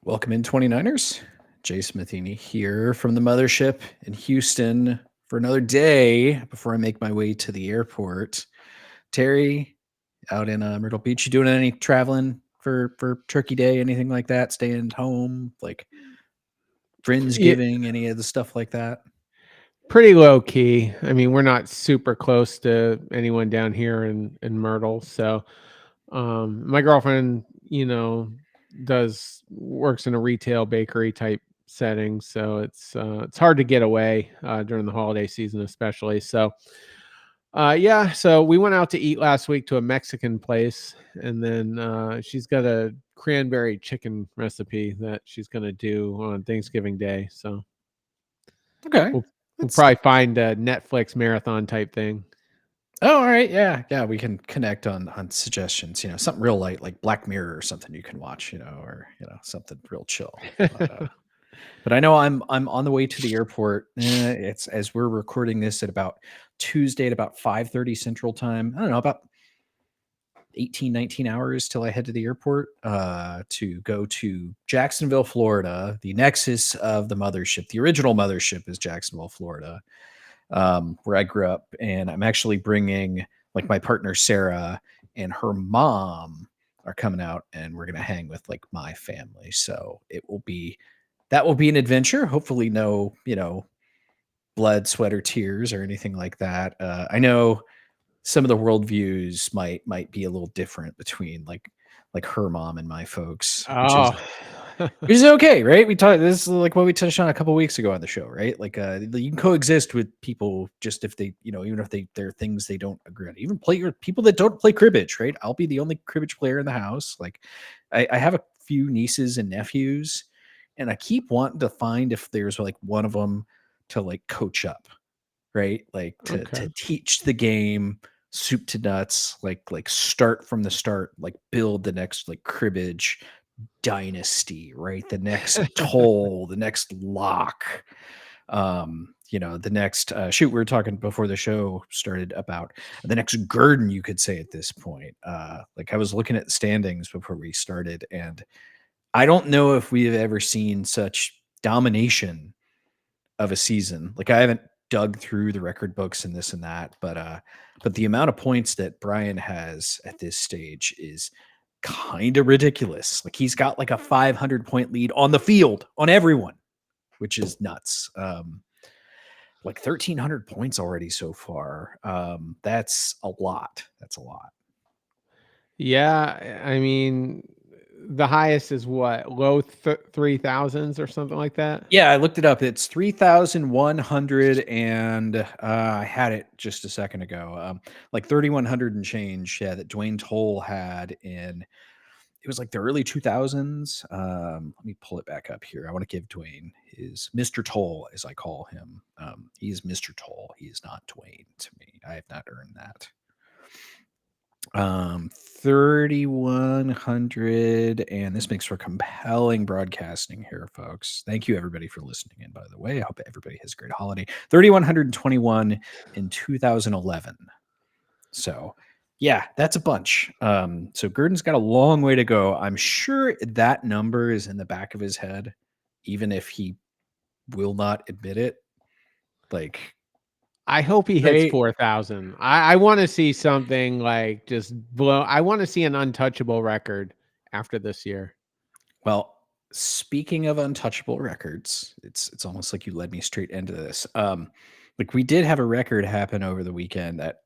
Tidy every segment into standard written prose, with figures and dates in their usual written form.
Welcome in 29ers. Jay Smithini here from the mothership in Houston for another day before I make my way to the airport. Terry, out in Myrtle Beach, you doing any traveling for Turkey Day, anything like that? Staying home, like Yeah, Friendsgiving, any of the stuff like that? pretty low key. I mean, we're not super close to anyone down here in Myrtle. So, my girlfriend, does works in a retail bakery type setting. So it's hard to get away during the holiday season, especially. So, yeah. So we went out to eat last week to a Mexican place, and then she's got a cranberry chicken recipe that she's gonna do on Thanksgiving Day. So Okay. we'll That's probably find a Netflix marathon type thing. Oh, all right. Yeah. We can connect on suggestions. Something real light like Black Mirror or something you can watch. Or something real chill. But I know I'm on the way to the airport. It's as we're recording this at about Tuesday at about 5:30 Central Time. I don't know, about 18, 19 hours till I head to the airport to go to Jacksonville, Florida. The nexus of the mothership, the original mothership is Jacksonville, Florida, where I grew up. And I'm actually bringing like my partner, Sarah, and her mom are coming out, and we're going to hang with like my family. So that will be an adventure. Hopefully, no, blood, sweat, or tears or anything like that. I know some of the worldviews might be a little different between like her mom and my folks, which is Oh. which is okay, right? We talked this is like what we touched on a couple weeks ago on the show, right? Like you can coexist with people just if they, even if there are things they don't agree on. Even play your people that don't play cribbage, right? I'll be the only cribbage player in the house. Like I have a few nieces and nephews, and I keep wanting to find if there's like one of them to like coach up, right? Like to Okay. teach the game soup to nuts, like start from the start, like build the next like cribbage dynasty, right? The next toll, the next lock. The next shoot, we were talking before the show started about the next Gurdon, you could say at this point. Like I was looking at the standings before we started, and I don't know if we've ever seen such domination of a season. Like I haven't dug through the record books and this and that, but the amount of points that Brian has at this stage is kind of ridiculous. Like he's got like a 500 point lead on the field on everyone, which is nuts. Like 1,300 points already so far. That's a lot. That's a lot. Yeah, I mean, the highest is what? Low 3000s or something like that? Yeah, I looked it up. It's 3,100, and I had it just a second ago. Like 3,100 and change. Yeah, that Dwayne Toll had in it was like the early 2000s. Let me pull it back up here. I want to give Dwayne his Mr. Toll, as I call him. He's Mr. Toll. He's not Dwayne to me. I have not earned that. 3,100, and this makes for compelling broadcasting here, folks. Thank you, everybody, for listening in, by the way. I hope everybody has a great holiday. 3,121 in 2011. So, yeah, that's a bunch. So Gurdon's got a long way to go. I'm sure that number is in the back of his head, even if he will not admit it. Like, I hope he hits right? 4000. I want to see something like just blow. I want to see an untouchable record after this year. Well, speaking of untouchable records, it's almost like you led me straight into this. Like we did have a record happen over the weekend that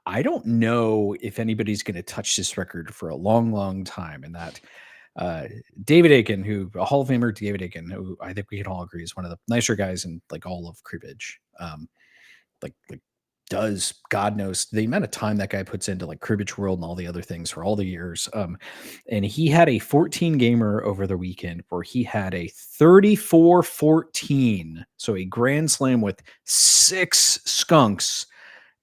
I don't know if anybody's going to touch this record for a long, long time. And that uh, David Aiken, who a Hall of Famer, David Aiken, who I think we can all agree is one of the nicer guys in like all of cribbage. Like does God knows the amount of time that guy puts into like Cribbage World and all the other things for all the years. And he had a 14 gamer over the weekend where he had a 34-14, so a grand slam with 6 skunks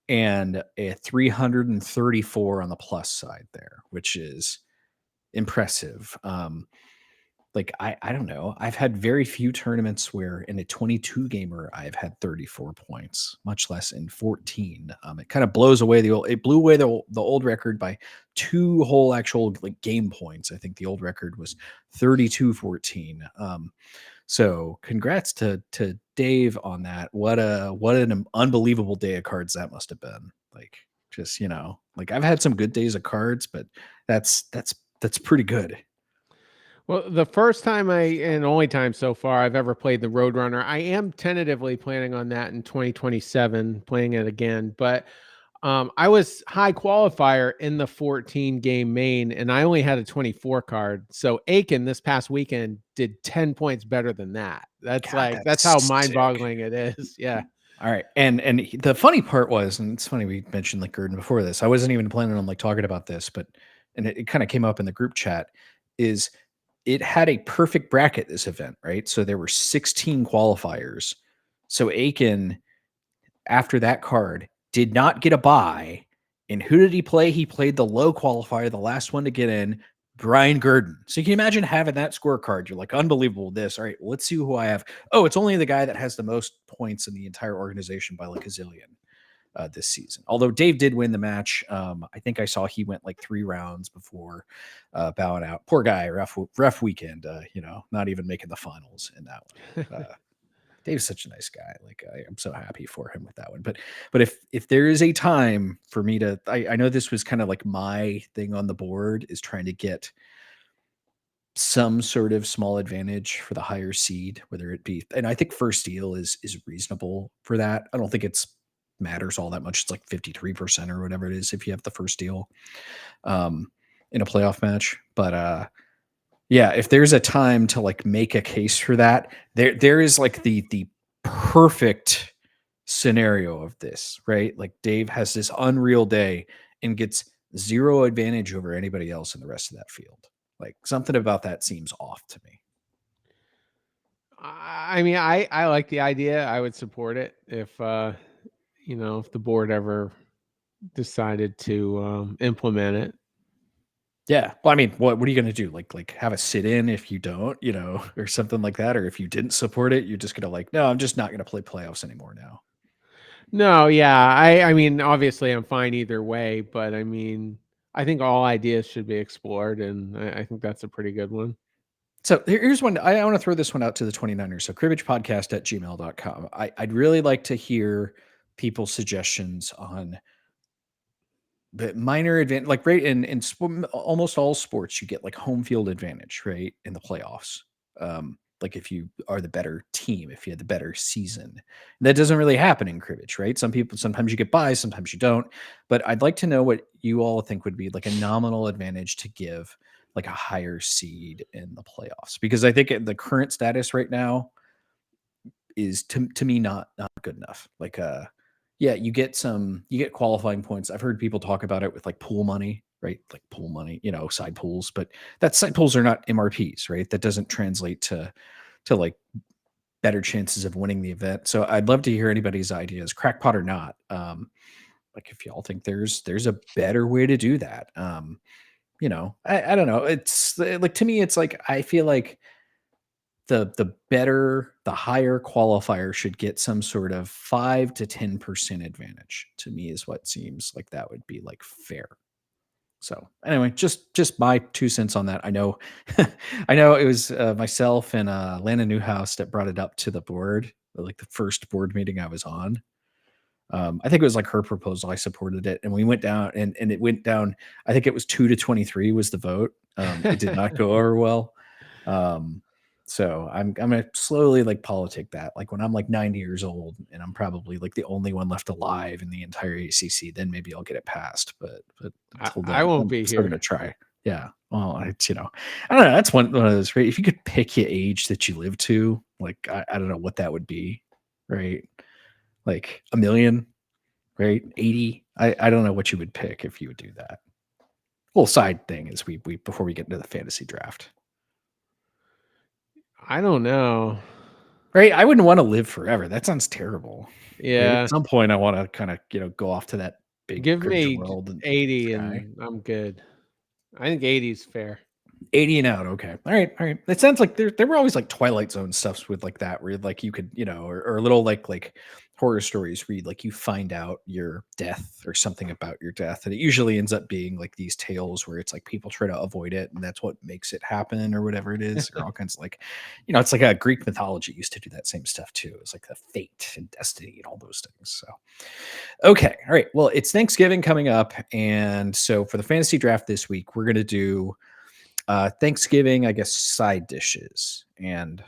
and a 334 on the plus side there, which is impressive. like I don't know. I've had very few tournaments where in a 22 gamer I've had 34 points, much less in 14. It kind of blows away it blew away the old record by two whole actual like game points. I think the old record was 32-14. So congrats to Dave on that. What an unbelievable day of cards that must have been. Like just, like I've had some good days of cards, but that's pretty good. Well, the first time and only time so far I've ever played the Roadrunner, I am tentatively planning on that in 2027, playing it again. But I was high qualifier in the 14 game main, and I only had a 24 card. So Aiken this past weekend did 10 points better than that. God, That's how that's mind sick. boggling it is. Yeah. All right. The funny part was, and it's funny we mentioned like Gurdon before this. I wasn't even planning on like talking about this, but and it kind of came up in the group chat, is it had a perfect bracket this event, right? So there were 16 qualifiers. So Aiken, after that card, did not get a bye. And who did he play? He played the low qualifier, the last one to get in, Brian Gurdon. So you can imagine having that scorecard. You're like, unbelievable. This. All right, let's see who I have. Oh, it's only the guy that has the most points in the entire organization by like a zillion this season. Although Dave did win the match. I think I saw he went like 3 rounds before bowing out. Poor guy, rough weekend, not even making the finals in that one. Dave's such a nice guy. Like I'm so happy for him with that one. But if there is a time for me to, I know this was kind of like my thing on the board is trying to get some sort of small advantage for the higher seed, whether it be, and I think first steal is reasonable for that. I don't think it's matters all that much. It's like 53% or whatever it is if you have the first deal in a playoff match. But yeah, if there's a time to like make a case for that, there is like the perfect scenario of this, right? Like Dave has this unreal day and gets zero advantage over anybody else in the rest of that field. Like something about that seems off to me. I mean, I like the idea. I would support it if the board ever decided to implement it. Yeah. Well, I mean, what are you going to do? Like have a sit in if you don't, or something like that, or if you didn't support it, you're just going to like, no, I'm just not going to play playoffs anymore now. No, yeah. I mean, obviously I'm fine either way, but I mean, I think all ideas should be explored, and I think that's a pretty good one. So here's one. I want to throw this one out to the 29ers. So cribbagepodcast@gmail.com. I'd really like to hear people's suggestions on the minor advantage, like right in almost all sports, you get like home field advantage, right? In the playoffs. Like if you are the better team, if you had the better season. That doesn't really happen in cribbage, right? Sometimes you get buys, sometimes you don't. But I'd like to know what you all think would be like a nominal advantage to give like a higher seed in the playoffs. Because I think the current status right now is to me not good enough. Like yeah, you get qualifying points. I've heard people talk about it with like pool money, right? Like pool money, side pools, but that side pools are not MRPs, right? That doesn't translate to like better chances of winning the event. So I'd love to hear anybody's ideas, crackpot or not. Like if y'all think there's a better way to do that. I don't know. It's like to me, it's like I feel like the higher qualifier should get some sort of 5 to 10% advantage. To me is what seems like that would be like fair. So anyway, just my 2 cents on that. I know I know it was myself and Lana Newhouse that brought it up to the board, like the first board meeting I was on. I think it was like her proposal. I supported it, and we went down, and it went down. I think it was 2-23 was the vote. It did not go over well. Um, so I'm gonna slowly like politic that. Like when I'm like 90 years old and I'm probably like the only one left alive in the entire ACC, then maybe I'll get it passed. But until I then, won't I'm be still here. gonna try. Yeah. Well, it's I don't know. That's one of those. Right? If you could pick your age that you live to, like I don't know what that would be, right? Like a million, right? 80. I don't know what you would pick if you would do that. Little side thing is we before we get into the fantasy draft. I don't know. Right? I wouldn't want to live forever. That sounds terrible. Right? At Yeah, some point I want to kind of, go off to that big give cribbage me world and 80 sky. and I'm good. I think 80 is fair. 80 and out. Okay. All right. All right. It sounds like there were always like Twilight Zone stuffs with like that, where like you could, or little like horror stories where like you find out your death or something about your death. And it usually ends up being like these tales where it's like people try to avoid it and that's what makes it happen or whatever it is, or all kinds of like, it's like a Greek mythology used to do that same stuff too. It's like the fate and destiny and all those things. So, okay. All right. Well, it's Thanksgiving coming up. And so for the fantasy draft this week, we're going to do Thanksgiving, I guess, side dishes. And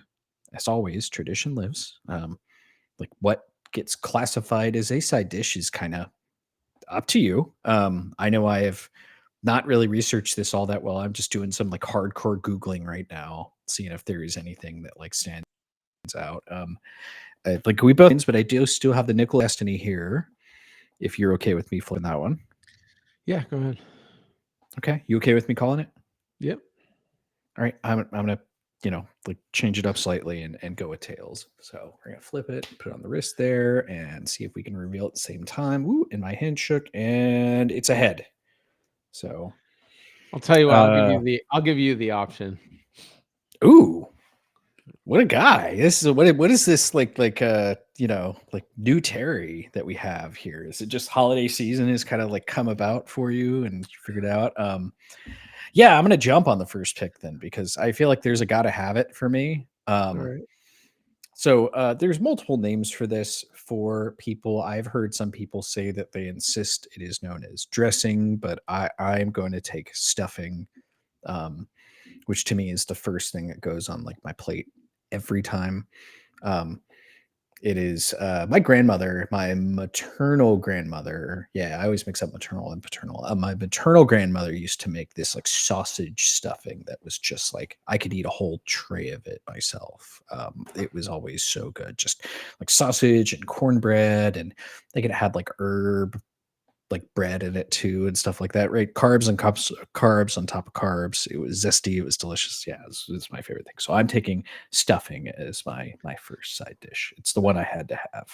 as always, tradition lives. Like what gets classified as a side dish is kind of up to you. I know I have not really researched this all that well. I'm just doing some like hardcore Googling right now, seeing if there is anything that like stands out. Like we both, but I do still have the Nickel Destiny here. If you're okay with me flipping that one. Yeah, go ahead. Okay. You okay with me calling it? Yep. All right, I'm gonna like change it up slightly and go with tails. So we're gonna flip it, put it on the wrist there, and see if we can reveal at the same time. Ooh, and my hand shook, and it's a head. So, I'll tell you what. uh, I'll give you the option. ooh, what a guy! This is what is this like new Terry that we have here? Is it just holiday season has kind of like come about for you and you figured it out? Yeah, I'm gonna jump on the first pick then because I feel like there's a gotta have it for me. All right. So there's multiple names for this for people. I've heard some people say that they insist it is known as dressing, but I'm going to take stuffing, um, which to me is the first thing that goes on like my plate every time. Um, it is my grandmother, my maternal grandmother. Yeah, I always mix up maternal and paternal. My maternal grandmother used to make this like sausage stuffing that was just like I could eat a whole tray of it myself. It was always so good, just like sausage and cornbread, and they could have like herb like bread in it too and stuff like that, right? Carbs and cups, carbs on top of carbs. It was zesty. It was delicious. Yeah, it's my favorite thing. So I'm taking stuffing as my first side dish. It's the one I had to have.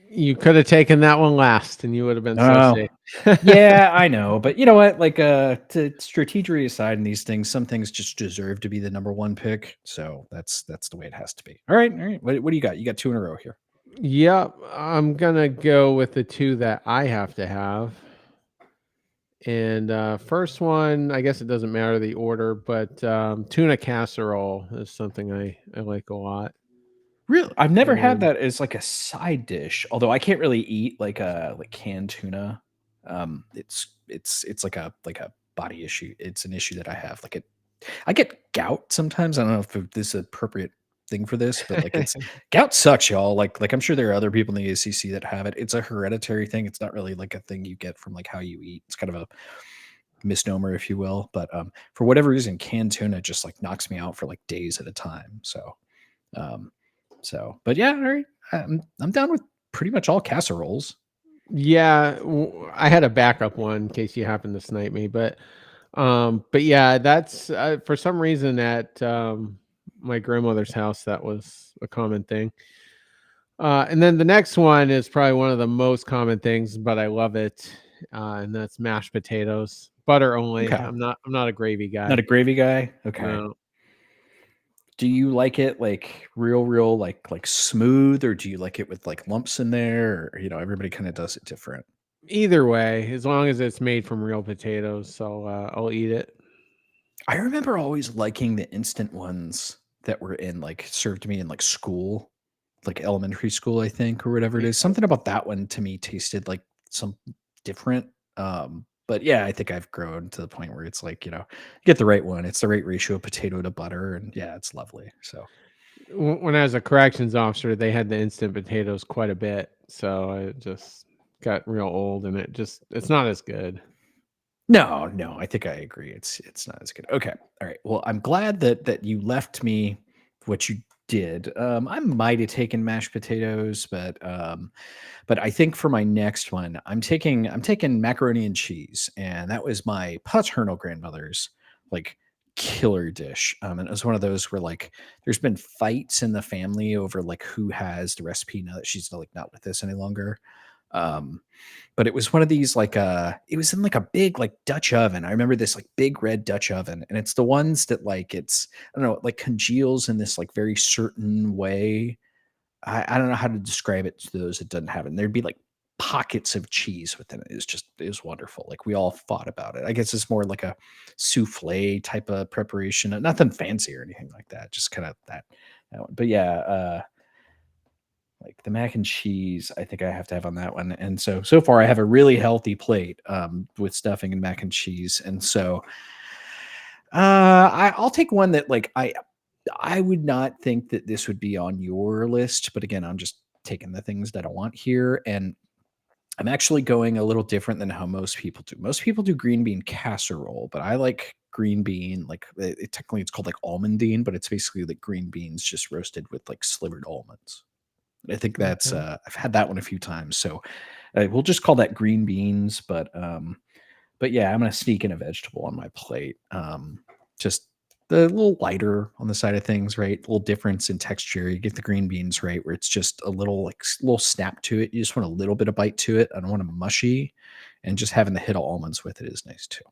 You could have taken that one last, and you would have been so Oh, safe. yeah, I know, but you know what? Like, to strategery aside, in these things, some things just deserve to be the number one pick. So that's the way it has to be. All right, all right. What do you got? You got two in a row here. Yep, I'm gonna go with the two that I have to have. And first one, I guess it doesn't matter the order, but tuna casserole is something I like a lot. Really, I've never had And that as like a side dish. Although I can't really eat like a like canned tuna. It's like a body issue. It's an issue that I have. I get gout sometimes. I don't know if this is an appropriate thing for this, but like it's gout sucks, y'all. Like I'm sure there are other people in the ACC that have it. It's a hereditary thing. It's not really like a thing you get from like how you eat. It's kind of a misnomer, if you will. But for whatever reason, canned tuna just like knocks me out for like days at a time. Um, but yeah, all right. I'm down with pretty much all casseroles. yeah, I had a backup one in case you happen to snipe me, but yeah, that's for some reason at my grandmother's house that was a common thing. And then the next one is probably one of the most common things, but I love it, and that's mashed potatoes, butter only. Okay. I'm not a gravy Not a guy. gravy guy. Okay. No, Do you like it like real like smooth, or do you like it with like lumps in there? Or, everybody kind of does it different. either way, as long as it's made from real potatoes, so I'll eat it. I remember always liking the instant ones that were in like served to me in like school, like elementary school, I think, or whatever it is. Yeah. Something about that one to me tasted like some different. But yeah, I think I've grown to the point where it's like, get the right one. It's the right ratio of potato to butter, and yeah, it's lovely. So When I was a corrections officer, they had the instant potatoes quite a bit, so I just got real old, and it's not as good. no, no, I think I agree. It's not as good. Okay. All right. Well, I'm glad that you left me what you did. I might have taken mashed potatoes, but I think for my next one, I'm taking macaroni and cheese, and that was my paternal grandmother's like killer dish. And it was one of those where like there's been fights in the family over like who has the recipe now that she's like not with us any longer. Um, but it was one of these like it was in like a big like Dutch oven. I remember this like big red Dutch oven, and it's the ones that like it's I don't know, it like congeals in this like very certain way. I don't know how to describe it to those that doesn't have it. And there'd be like pockets of cheese within it. It was wonderful. Like we all fought about it. I guess it's more like a souffle type of preparation. Nothing fancy or anything like that. Just kind of that one. But yeah, like the mac and cheese, I think I have to have on that one. And so far I have a really healthy plate with stuffing and mac and cheese. And so I'll take one that like I would not think that this would be on your list, but again, I'm just taking the things that I want here, and I'm actually going a little different than how most people do. Most people do green bean casserole, but I like green bean, like technically it's called like almondine, but it's basically like green beans just roasted with like slivered almonds. I think that's Okay. I've had that one a few times, so we'll just call that green beans. But yeah, I'm gonna sneak in a vegetable on my plate. Just the little lighter on the side of things, right? A little difference in texture. You get the green beans, right, where it's just a little like little snap to it. You just want a little bit of bite to it. I don't want them mushy, and just having the hit of almonds with it is nice too.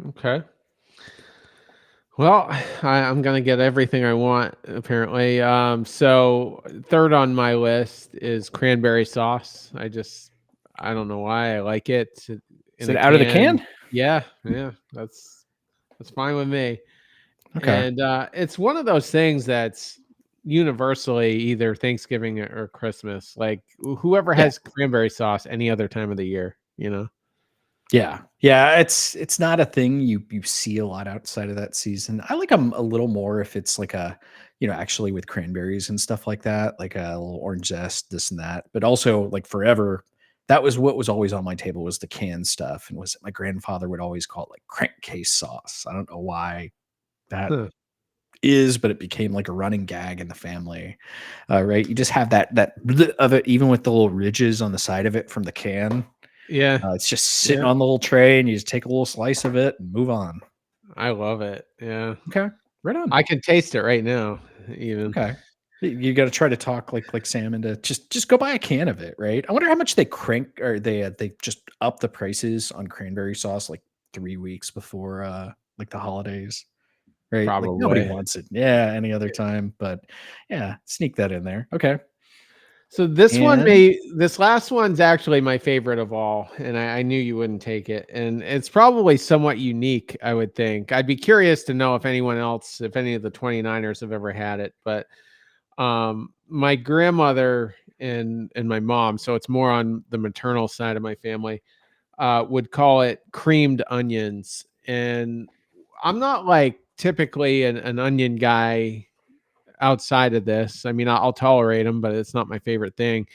Okay. Well, I'm gonna get everything I want apparently. So third on my list is cranberry sauce. I don't know why I like it Is in it a out of the can. can? Yeah, yeah, that's fine with me. Okay. And it's one of those things that's universally either Thanksgiving or Christmas. Like whoever Yeah. has cranberry sauce any other time of the year, you know. Yeah. Yeah, it's not a thing you see a lot outside of that season. I like them a little more if it's like a, actually with cranberries and stuff like that, like a little orange zest, this and that. But also like forever, that was what was always on my table was the canned stuff. And was my grandfather would always call it like crankcase sauce. I don't know why that Huh. is, but it became like a running gag in the family. Right. You just have that bleh of it, even with the little ridges on the side of it from the can. Yeah, It's just sitting yeah, on the little tray, and you just take a little slice of it and move on. I love it. Yeah, Okay, right on. I can taste it right now. Even Okay, you got to try to talk like Sam into just go buy a can of it, right? I wonder how much they crank or they just up the prices on cranberry sauce like 3 weeks before like the holidays, right? Like nobody probably. wants it, yeah, any other time, but yeah, sneak that in there. Okay, So and this last one's actually my favorite of all, and I knew you wouldn't take it. And it's probably somewhat unique, I would think. I'd be curious to know if anyone else, if any of the 29ers have ever had it. But my grandmother and my mom, so it's more on the maternal side of my family, would call it creamed onions. And I'm not like typically an onion guy outside of this. I mean, I'll tolerate them, but it's not my favorite thing.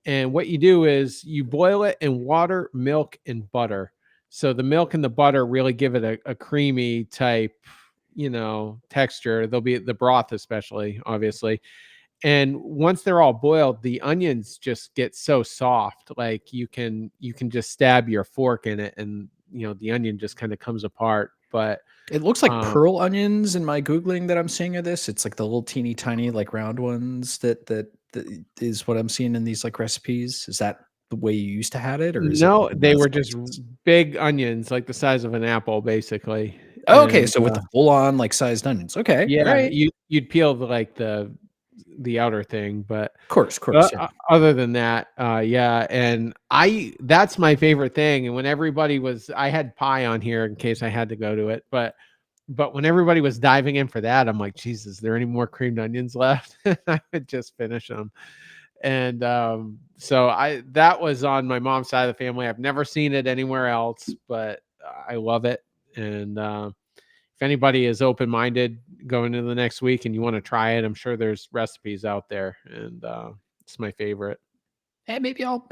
And what you do is you boil it in water, milk, and butter. So the milk and the butter really give it a creamy type, texture. They'll be the broth, especially, obviously. And once they're all boiled, the onions just get so soft, like you can just stab your fork in it, and the onion just kind of comes apart. But it looks like um, pearl onions in my googling that I'm seeing of this. It's like the little teeny tiny like round ones that is what I'm seeing in these like recipes. Is that the way you used to have it, or is it no, like they the were just slices? big onions, like the size of an apple, basically. Oh, okay, And so with the full on like sized onions. Okay, all yeah, right. you'd peel the outer thing, but Of course, yeah. other than that, yeah, and that's my favorite thing. And when I had pie on here in case I had to go to it, but when everybody was diving in for that, I'm like, Jesus, is there any more creamed onions left? I would just finish them. And so I that was on my mom's side of the family. I've never seen it anywhere else, but I love it. And if anybody is open minded going into the next week and you want to try it, I'm sure there's recipes out there, and it's my favorite. And maybe I'll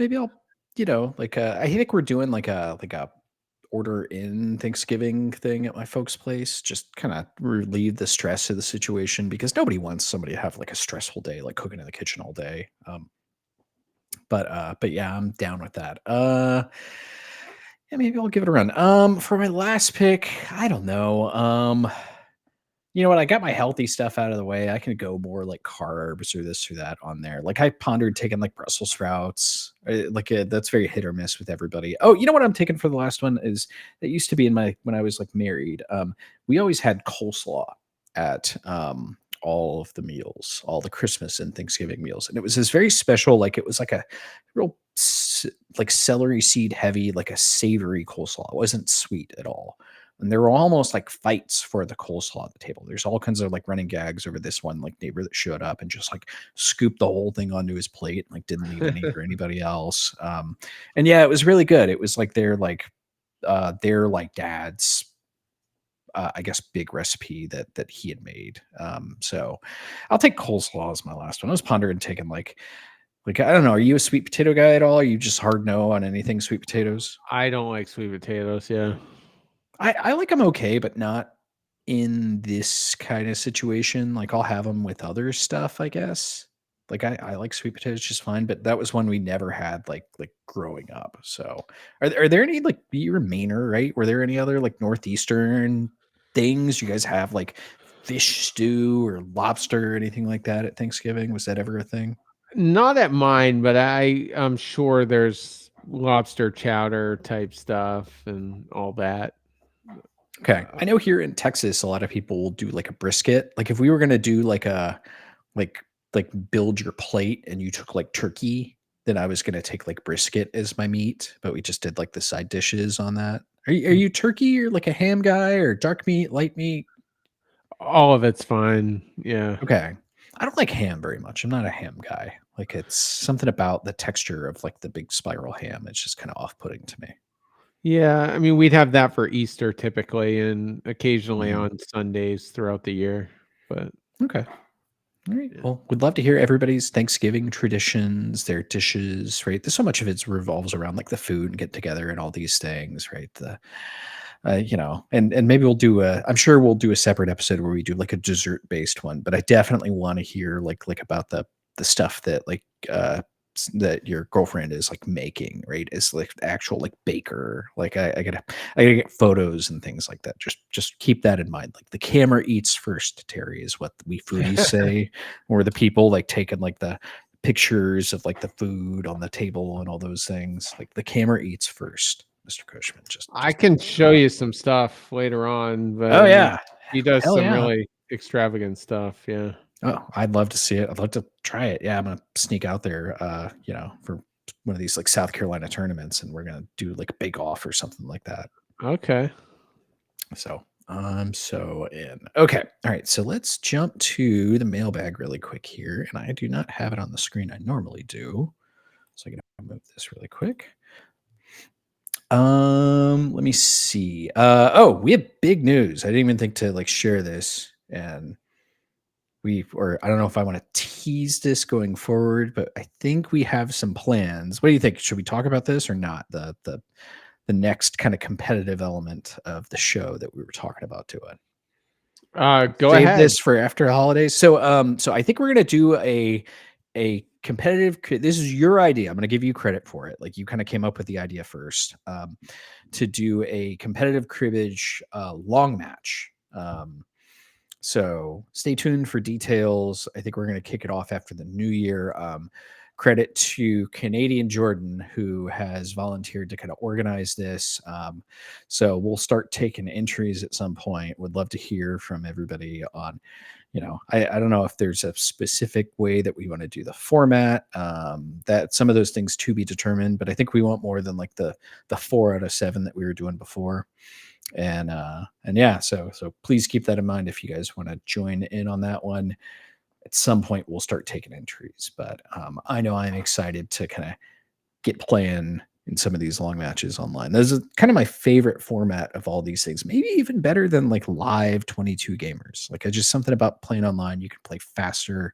like I think we're doing like a order in Thanksgiving thing at my folks' place. Just kind of relieve the stress of the situation because nobody wants somebody to have like a stressful day, like cooking in the kitchen all day. But yeah, I'm down with that. Yeah, maybe I'll give it a run. For my last pick, I don't know. You know what? I got my healthy stuff out of the way. I can go more like carbs or this or that on there. Like I pondered taking like Brussels sprouts. That's very hit or miss with everybody. Oh, you know what I'm taking for the last one is that used to be in my when I was like married. We always had coleslaw at all of the meals, all the Christmas and Thanksgiving meals, and it was this very special. Like it was like a real like celery seed heavy, like a savory coleslaw. It wasn't sweet at all, and there were almost like fights for the coleslaw at the table. There's all kinds of like running gags over this one like neighbor that showed up and just like scooped the whole thing onto his plate, like didn't leave any for anybody else. And yeah, it was really good. It was like their like dad's I guess big recipe that he had made. So I'll take coleslaw as my last one. I was pondering taking like I don't know. Are you a sweet potato guy at all? Are you just hard no on anything sweet potatoes? I don't like sweet potatoes. Yeah. I like them okay, but not in this kind of situation. Like I'll have them with other stuff, I guess. Like I like sweet potatoes just fine, but that was one we never had like growing up. So are there any like you were Mainer, right? Were there any other like northeastern things you guys have like fish stew or lobster or anything like that at Thanksgiving? Was that ever a thing? Not at mine, but I'm sure there's lobster chowder type stuff and all that. Okay. Uh, I know here in Texas, a lot of people will do like a brisket. Like if we were gonna do like like build your plate and you took like turkey, then I was gonna take like brisket as my meat, but we just did like the side dishes on that. Are you turkey or like a ham guy or dark meat, light meat? all of it's fine. Yeah. Okay. I don't like ham very much. I'm not a ham guy. Like it's something about the texture of like the big spiral ham. It's just kind of off-putting to me. Yeah, I mean, we'd have that for Easter typically and occasionally Mhm. on Sundays throughout the year, but Okay. All right. yeah. Well, we'd love to hear everybody's Thanksgiving traditions, their dishes, right? There's so much of it revolves around like the food and get together and all these things, right? And maybe we'll do I'm sure we'll do a separate episode where we do like a dessert based one, but I definitely want to hear like about the stuff that like that your girlfriend is like making, right? Is like the actual like baker. Like I gotta get photos and things like that. Just keep that in mind. Like the camera eats first, Terry, is what we foodies say, or the people like taking like the pictures of like the food on the table and all those things. Like the camera eats first, Mr. Cushman. I Just can show you some stuff later on, but oh I mean, yeah. he does Hell some yeah. really extravagant stuff, yeah. Oh, I'd love to see it. I'd love to try it. Yeah, I'm gonna sneak out there, for one of these like South Carolina tournaments, and we're gonna do like a bake off or something like that. Okay. So I'm so in. Okay, all right. So let's jump to the mailbag really quick here, and I do not have it on the screen. I normally do, so I'm gonna move this really quick. Let me see. Oh, we have big news. I didn't even think to like share this, and or I don't know if I want to tease this going forward, but I think we have some plans. What do you think? Should we talk about this or not? The next kind of competitive element of the show that we were talking about doing. Go Save ahead. this for after the holidays. So I think we're gonna do a competitive. This is your idea. I'm gonna give you credit for it. Like you kind of came up with the idea first, to do a competitive cribbage long match. So stay tuned for details. I think we're going to kick it off after the new year. Credit to Canadian Jordan, who has volunteered to kind of organize this. So we'll start taking entries at some point. Would love to hear from everybody on, I don't know if there's a specific way that we want to do the format. That some of those things to be determined, but I think we want more than like the 4 out of 7 that we were doing before. And yeah, so please keep that in mind if you guys want to join in on that one. At some point we'll start taking entries, but I know I'm excited to kind of get playing in some of these long matches online. This is kind of my favorite format of all these things, maybe even better than like live 22 gamers. Like I just something about playing online, you can play faster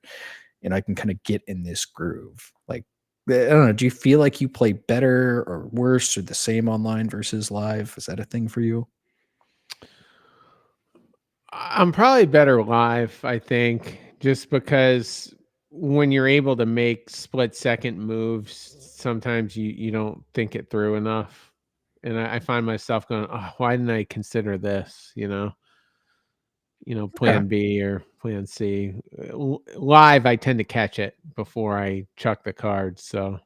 and I can kind of get in this groove. Like I don't know, do you feel like you play better or worse or the same online versus live? Is that a thing for you? I'm probably better live, I think, just because when you're able to make split-second moves, sometimes you don't think it through enough, and I find myself going, "Oh, why didn't I consider this?" Okay. plan B or plan C. Live, I tend to catch it before I chuck the cards. So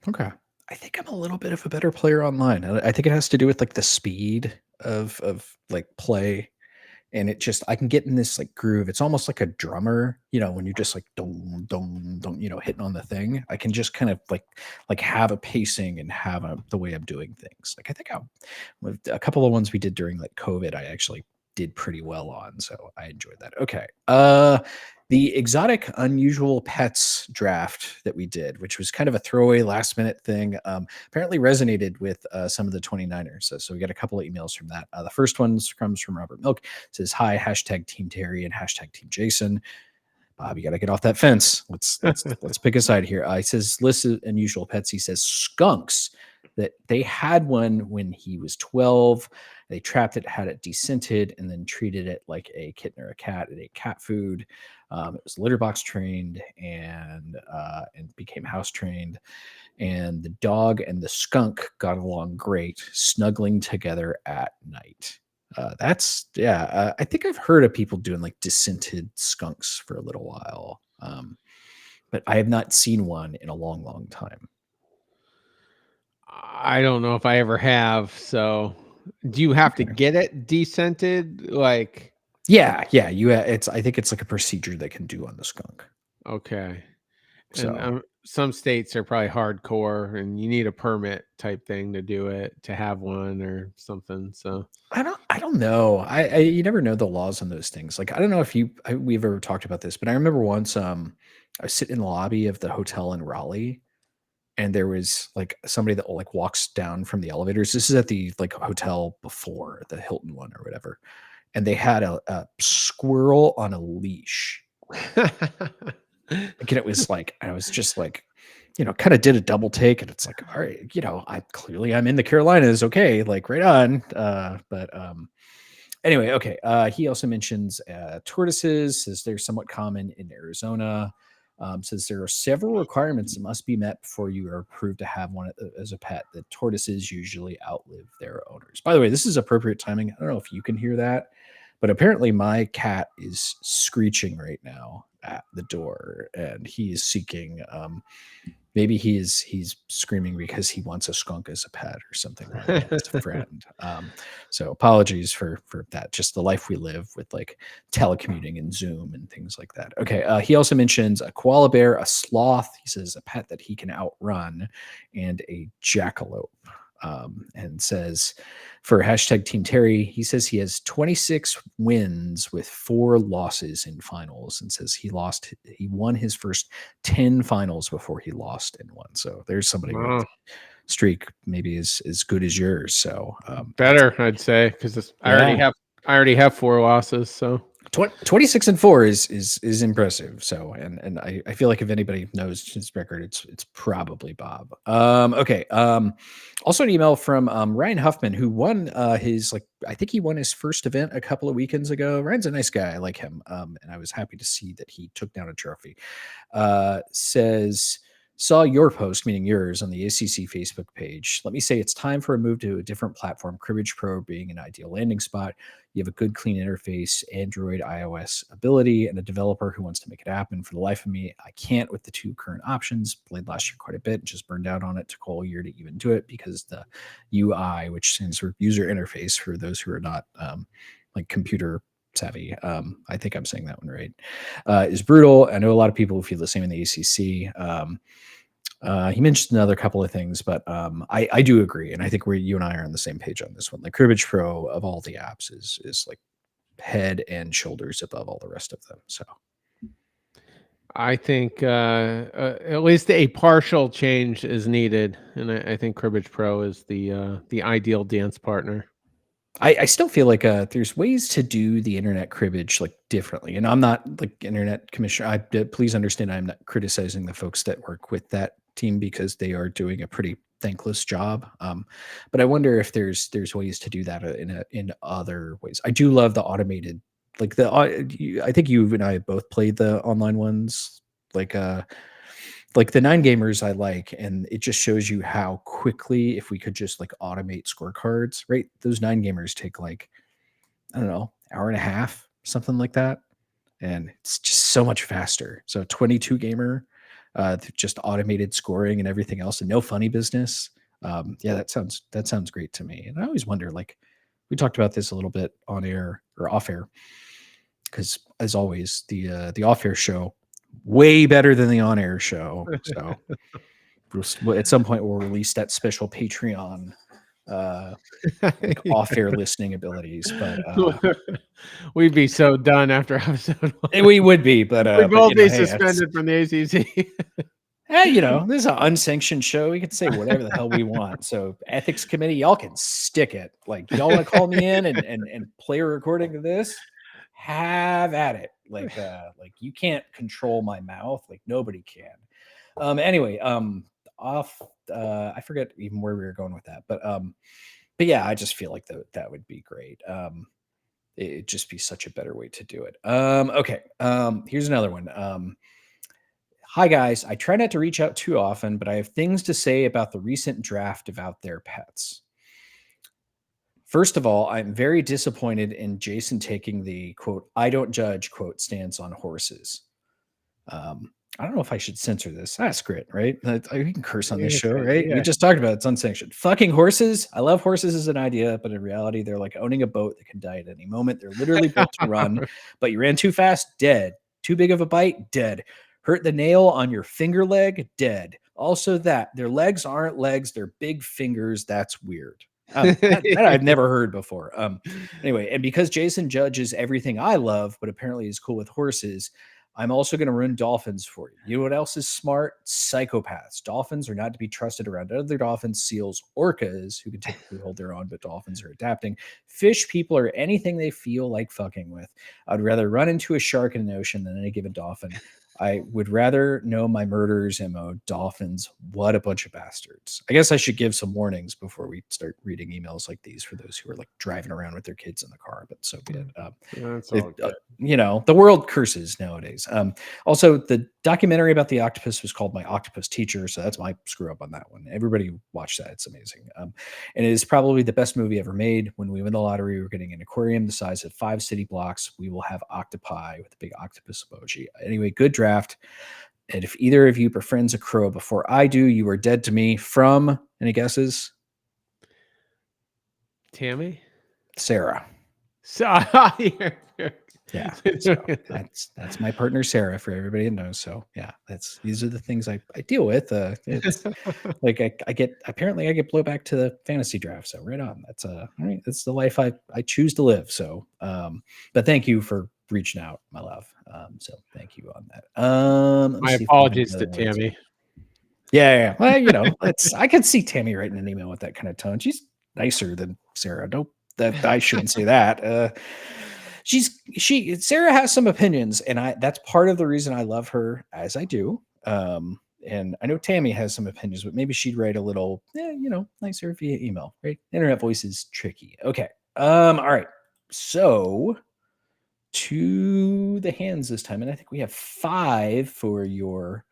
Okay. I think I'm a little bit of a better player online. I think it has to do with like the speed of like play, and it just I can get in this like groove. It's almost like a drummer, when you just like don't, hitting on the thing. I can just kind of like have a pacing and have the way I'm doing things. Like I think with a couple of ones we did during like COVID, I actually did pretty well on, so I enjoyed that. Okay. The exotic unusual pets draft that we did, which was kind of a throwaway last minute thing, apparently resonated with some of the 29ers. So we got a couple of emails from that. The first one comes from Robert Milk. It says, "Hi, hashtag Team Terry and hashtag Team Jason. Bob, you got to get off that fence. Let's pick a side here." He says, "List of unusual pets." He says skunks. That they had one when he was 12. They trapped it, had it descented, and then treated it like a kitten or a cat. It ate cat food. It was litter box trained and became house trained. And the dog and the skunk got along great, snuggling together at night. I think I've heard of people doing like dissented skunks for a little while, but I have not seen one in a long, long time. I don't know if I ever have. So do you have to Okay. get it descented? Like, Yeah. I think it's like a procedure they can do on the skunk. okay. And So some states are probably hardcore and you need a permit type thing to do it, to have one or something. So, I don't know. You never know the laws on those things. Like I don't know if we've ever talked about this, but I remember once I was sitting in the lobby of the hotel in Raleigh, and there was like somebody that like walks down from the elevators. This is at the like hotel before the Hilton one or whatever, and they had a squirrel on a leash. Again, it was like I was just like, kind of did a double take, and it's like, all right, I'm in the Carolinas, okay, like right on. But anyway, okay. He also mentions tortoises, says they're somewhat common in Arizona. Says there are several requirements that must be met before you are approved to have one as a pet. The tortoises usually outlive their owners. By the way, this is appropriate timing. I don't know if you can hear that, but apparently my cat is screeching right now at the door, and he is seeking. Maybe he's screaming because he wants a skunk as a pet or something like that as a friend. So apologies for that. Just the life we live with like telecommuting and Zoom and things like that. Okay. He also mentions a koala bear, a sloth. He says a pet that he can outrun, and a jackalope. And says for hashtag Team Terry, he says he has 26 wins with 4 losses in finals, and says he won his first 10 finals before he lost in one. So there's somebody with wow. streak maybe as good as yours. So Better, I'd say, because yeah, I already have 4 losses. So 26 and 4 is impressive. So and I feel like if anybody knows his record, it's probably Bob. Okay. Also an email from Ryan Huffman, who won his like I think he won his first event a couple of weekends ago. Ryan's a nice guy. I like him. And I was happy to see that he took down a trophy. Says, saw your post, meaning yours, on the ACC Facebook page. Let me say it's time for a move to a different platform, Cribbage Pro being an ideal landing spot. You have a good, clean interface, Android, iOS ability, and a developer who wants to make it happen. For the life of me, I can't with the 2 current options. Played last year quite a bit, just burned out on it. Took a whole year to even do it because the UI, which stands for user interface for those who are not like computer savvy. I think I'm saying that one right. Is brutal. I know a lot of people who feel the same in the ACC. He mentioned another couple of things, but I do agree, and I think you and I are on the same page on this one. The Cribbage Pro of all the apps is like head and shoulders above all the rest of them. So I think at least a partial change is needed, and I think Cribbage Pro is the ideal dance partner. I still feel like there's ways to do the internet cribbage like differently, and I'm not like internet commissioner. Please understand, I'm not criticizing the folks that work with that team because they are doing a pretty thankless job. But I wonder if there's ways to do that in other ways. I do love the automated, like I think you and I both played the online ones, like like the 9 gamers I like, and it just shows you how quickly if we could just like automate scorecards, right? Those 9 gamers take like, I don't know, hour and a half, something like that, and it's just so much faster. So 22 gamer, just automated scoring and everything else, and no funny business. Yeah, that sounds great to me. And I always wonder, like, we talked about this a little bit on air or off air, because as always, the off air show way better than the on air show. So at some point we'll release that special Patreon like off air listening abilities, but We'd be so done after episode one. we would be, but We'd both be hey, it's suspended from the ACC. this is an unsanctioned show. We can say whatever the hell we want. So ethics committee, y'all can stick it. Like, y'all want to call me in and play a recording of this, have at it. Like you can't control my mouth. Like, nobody can. Anyway, off I forget even where we were going with that, but yeah, I just feel like that would be great. It'd just be such a better way to do it. Okay. Here's another one. Hi guys, I try not to reach out too often, but I have things to say about the recent draft of Out There Pets. First of all, I'm very disappointed in Jason taking the quote, "I don't judge" quote stance on horses. I don't know if I should censor this. That's great, right? We can curse on this show, right? We Yeah. just talked about it. It's unsanctioned. Fucking horses. I love horses as an idea, but in reality, they're like owning a boat that can die at any moment. They're literally built to run, but you ran too fast, dead. Too big of a bite, dead. Hurt the nail on your finger leg, dead. Also, that their legs aren't legs, they're big fingers. That's weird. That I've never heard before. Anyway, and because Jason judges everything I love, but apparently is cool with horses, I'm also going to ruin dolphins for you. You know what else is smart? Psychopaths. Dolphins are not to be trusted around other dolphins, seals, orcas, who can typically hold their own, but dolphins are adapting. Fish people are anything they feel like fucking with. I'd rather run into a shark in an ocean than any given dolphin. I would rather know my murderer's MO. Dolphins, what a bunch of bastards. I guess I should give some warnings before we start reading emails like these for those who are like driving around with their kids in the car, but so be it. That's all good. The world curses nowadays. Also, the documentary about the octopus was called My Octopus Teacher, so that's my screw up on that one. Everybody watch that; it's amazing. And it is probably the best movie ever made. When we win the lottery, we're getting an aquarium the size of 5 city blocks. We will have octopi with a big octopus emoji. Anyway, good draft. And if either of you befriends a crow before I do, you are dead to me. From any guesses? Tammy? Sarah. So, Yeah, so that's my partner Sarah, for everybody that knows. So yeah, these are the things I deal with. It's like I get blowback to the fantasy draft. So right on. That's right. That's the life I choose to live. So but thank you for reaching out, my love. So thank you on that. My apologies to Tammy. Yeah. Well, I could see Tammy writing an email with that kind of tone. She's nicer than Sarah. That I shouldn't say that. Sarah has some opinions, and that's part of the reason I love her as I do. And I know Tammy has some opinions, but maybe she'd write a little, nicer via email, right? Internet voice is tricky. Okay. All right. So to the hands this time, and I think we have 5 for your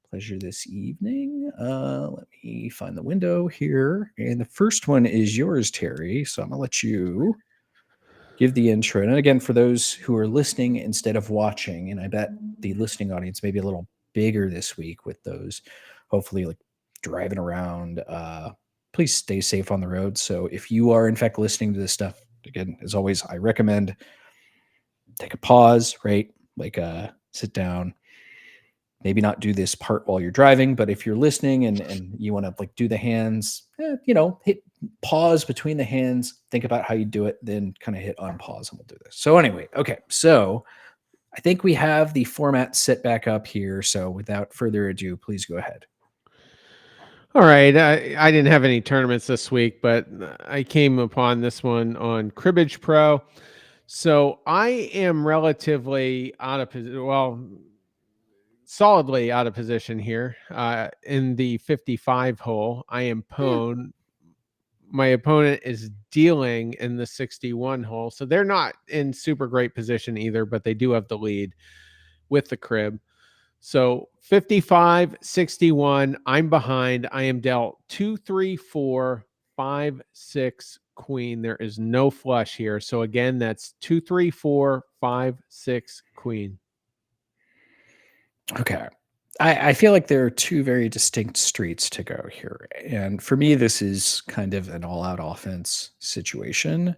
pleasure this evening. Let me find the window here, and the first one is yours, Terry. So I'm gonna let you give the intro. And again, for those who are listening instead of watching, and I bet the listening audience may be a little bigger this week with those, hopefully like driving around. Please stay safe on the road. So if you are in fact listening to this stuff, again, as always, I recommend take a pause, right? Like sit down, maybe not do this part while you're driving, but if you're listening and you want to like do the hands, hit pause between the hands, think about how you do it, then kind of hit unpause and we'll do this. So anyway, okay. So I think we have the format set back up here. So without further ado, please go ahead. All right. I didn't have any tournaments this week, but I came upon this one on Cribbage Pro. So I am relatively out of position. Well, solidly out of position here in the 55 hole. I am pwned. My opponent is dealing in the 61 hole. So they're not in super great position either, but they do have the lead with the crib. So 55, 61, I'm behind. I am dealt 2, 3, 4, 5, 6, queen. There is no flush here. So again, that's 2, 3, 4, 5, 6 queen. Okay. I feel like there are two very distinct streets to go here. And for me, this is kind of an all out offense situation.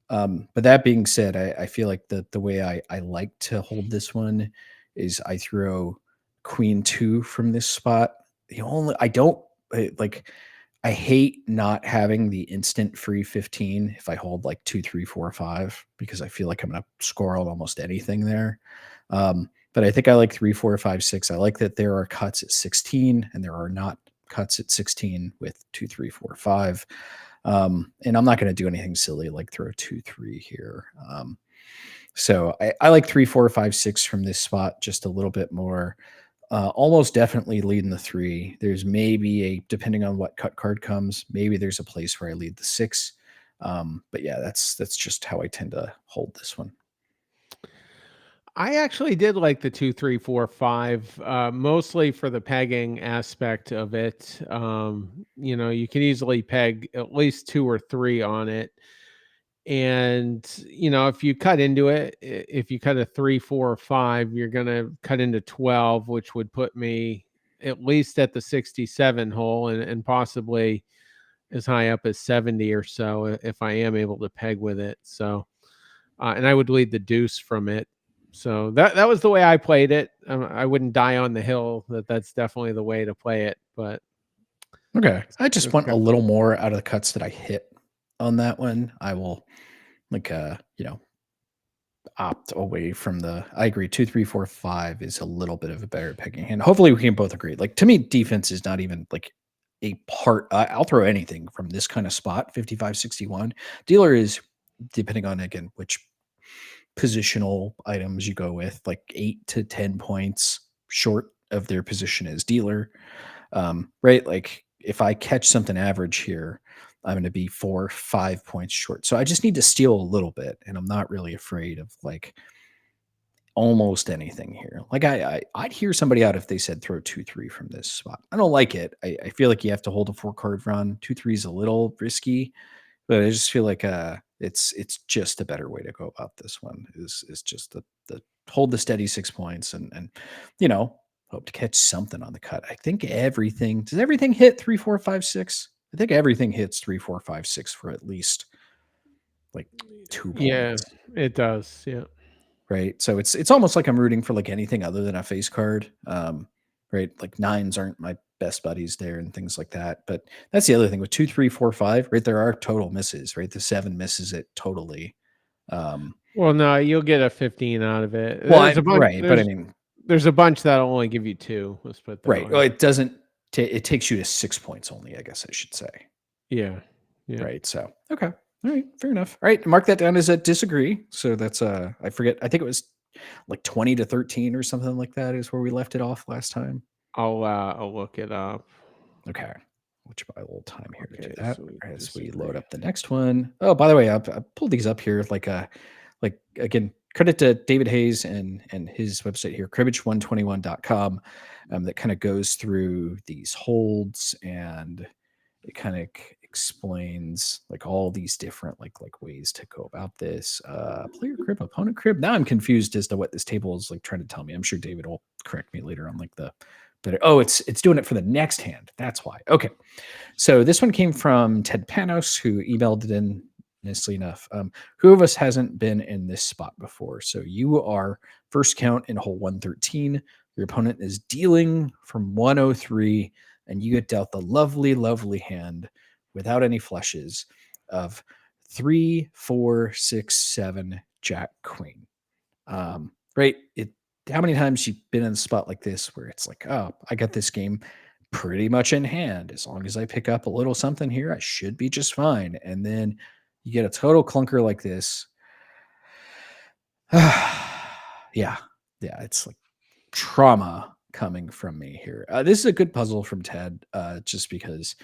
But that being said, I feel like the way I like to hold this one is I throw queen two from this spot. The only I don't like I hate not having the instant free 15 if I hold like 2, 3, 4, 5 because I feel like I'm gonna score on almost anything there. But I think I like 3, 4, 5, 6. I like that there are cuts at 16 and there are not cuts at 16 with 2, 3, 4, 5. And I'm not going to do anything silly like throw 2, 3 here. So I like 3, 4, 5, 6 from this spot just a little bit more. Almost definitely leading the 3. There's maybe depending on what cut card comes, maybe there's a place where I lead the 6. But yeah, that's just how I tend to hold this one. I actually did like the 2, 3, 4, 5, mostly for the pegging aspect of it. You can easily peg at least 2 or 3 on it. And, if you cut into it, if you cut a 3, 4, or 5, you're going to cut into 12, which would put me at least at the 67 hole and possibly as high up as 70 or so if I am able to peg with it. So, and I would lead the deuce from it. So that was the way I played it. I wouldn't die on the hill. That's definitely the way to play it. But Okay. I just it's want a got, little more out of the cuts that I hit on that one. I will like opt away from the I agree 2, 3, 4, 5 is a little bit of a better pegging hand. Hopefully we can both agree. Like to me, defense is not even like a part. I'll throw anything from this kind of spot, 55, 61. Dealer is depending on again which positional items you go with, like 8 to 10 points short of their position as dealer. Right? Like if I catch something average here, I'm going to be 4, 5 points short. So I just need to steal a little bit, and I'm not really afraid of like almost anything here. Like I'd hear somebody out if they said throw 2, 3 from this spot. I don't like it. I feel like you have to hold a 4 card run. 2, 3 is a little risky, but I just feel like it's just a better way to go about this one is just the hold the steady 6 points and you know hope to catch something on the cut. I think everything does everything hit 3, 4, 5, 6. I think everything hits 3, 4, 5, 6 for at least like 2 points. yeah, it does. Yeah. Right. So it's almost like I'm rooting for like anything other than a face card. Right. Like nines aren't my best buddies there and things like that. But that's the other thing with 2, 3, 4, 5, right? There are total misses, right? The 7 misses it totally. Um, Well, no, you'll get a 15 out of it. well, There's a bunch. right. But I mean, There's a bunch that'll only give you 2. Let's put it that right. Well, way. it doesn't, it takes you to 6 points only, I guess I should say. Yeah. Yeah. Right. So, okay. All right. Fair enough. All right. Mark that down as a disagree. So that's, I forget, I think it was like 20 to 13 or something like that is where we left it off last time. I'll look it up. Okay. Which buy a little time here to do Okay, that so we as we load disagree. up the next one. Oh, by the way, I pulled these up here. Like again, credit to David Hayes and his website here, cribbage121.com, that kind of goes through these holds and it kind of explains like all these different like ways to go about this. Player crib, opponent crib. Now I'm confused as to what this table is like trying to tell me. I'm sure David will correct me later on like the but it's doing it for the next hand. That's why. Okay. So this one came from Ted Panos, who emailed it in nicely enough. Who of us hasn't been in this spot before? So you are first count in hole 113. Your opponent is dealing from 103, and you get dealt the lovely, lovely hand without any flushes of 3, 4, 6, 7, Jack, Queen. Right? How many times you've been in a spot like this where it's like, oh, I got this game pretty much in hand. As long as I pick up a little something here, I should be just fine. And then you get a total clunker like this. Yeah. Yeah. It's like trauma coming from me here. This is a good puzzle from Ted, just because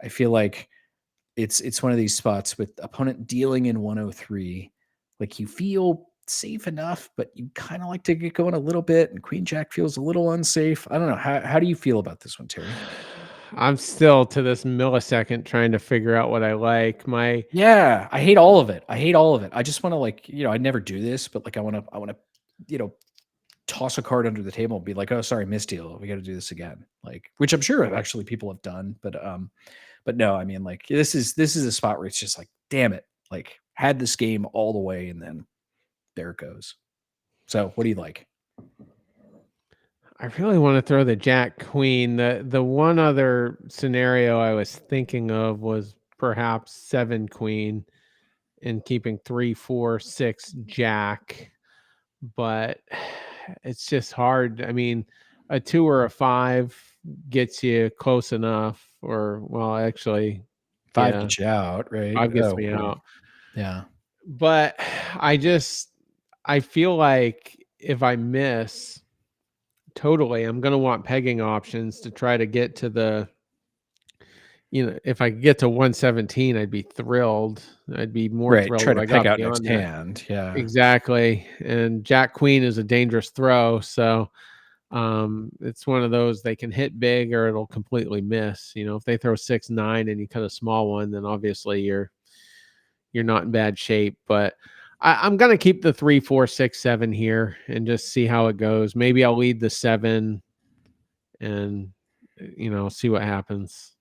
I feel like it's one of these spots with opponent dealing in 103. Like you feel safe enough, but you kind of like to get going a little bit, and Queen Jack feels a little unsafe. I don't know. How do you feel about this one, Terry? I'm still to this millisecond trying to figure out what I like. My Yeah, I hate all of it. I hate all of it. I just wanna, like, I never do this, but, like, I wanna, you know, toss a card under the table and be like, "Oh, sorry, misdeal. We gotta do this again." Like, which I'm sure actually people have done, but no, I mean, like, this is a spot where it's just like, "Damn it." Like, had this game all the way, and then there it goes. So, what do you like? I really want to throw the Jack Queen. The one other scenario I was thinking of was perhaps 7 Queen and keeping 3, 4, 6 Jack, but it's just hard. I mean, a 2 or a 5 gets you close enough, or well, actually, 5 yeah, gets you out, right? 5 gets Oh, me cool. out. Yeah. But I just I feel like if I miss totally, I'm gonna want pegging options to try to get to the if I could get to 117, I'd be thrilled. I'd be more Right, thrilled try if to I peg got out next beyond that. hand, yeah. Exactly, and Jack Queen is a dangerous throw, so, it's one of those they can hit big or it'll completely miss. If they throw 6, 9 and you cut a small one, then obviously you're not in bad shape, but I'm gonna keep the 3, 4, 6, 7 here and just see how it goes. Maybe I'll lead the 7 and, see what happens.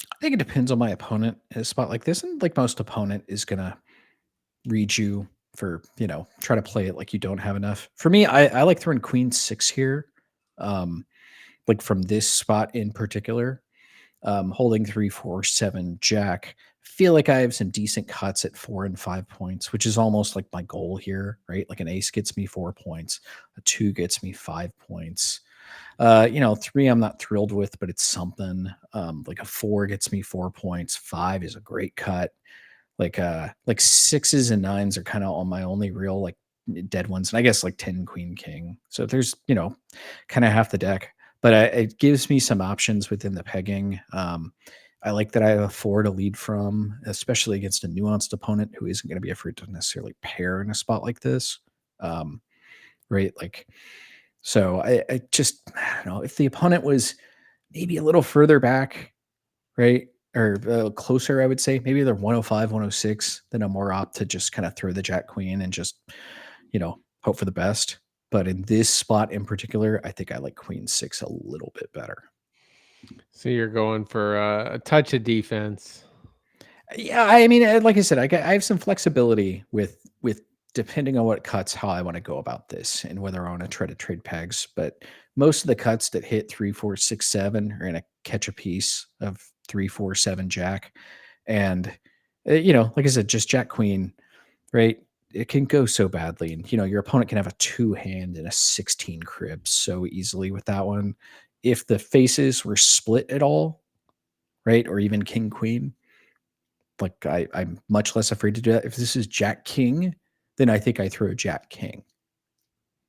I think it depends on my opponent in a spot like this, and like most opponent is gonna read you for, try to play it like you don't have enough. For me, I like throwing queen 6 here, um, like, from this spot in particular, holding 3, 4, 7 jack. Feel like I have some decent cuts at 4 and 5 points, which is almost like my goal here, right? Like, an ace gets me 4 points, a 2 gets me 5 points. 3 I'm not thrilled with, but it's something. Like, a 4 gets me 4 points, 5 is a great cut. Like sixes and nines are kind of all my only real, like, dead ones, and I guess like 10 queen king. So there's, kind of half the deck, but it gives me some options within the pegging. I like that I have a 4 to lead from, especially against a nuanced opponent who isn't going to be afraid to necessarily pair in a spot like this. Um, right, like, so I just, I don't know, if the opponent was maybe a little further back, right? Or closer, I would say. Maybe they're 105, 106. Then I'm more apt to just kind of throw the jack queen and just, hope for the best. But in this spot in particular, I think I like queen 6 a little bit better. So you're going for a touch of defense. Yeah, I mean, like I said, I have some flexibility with depending on what cuts, how I want to go about this, and whether I want to try to trade pegs. But most of the cuts that hit 3, 4, 6, 7 are gonna catch a piece of 3, 4, 7 jack. And like I said, just jack queen, right? It can go so badly. And your opponent can have a 2 hand and a 16 crib so easily with that one. If the faces were split at all, right? Or even king queen, like, I'm much less afraid to do that. If this is jack king, then I think I throw jack king.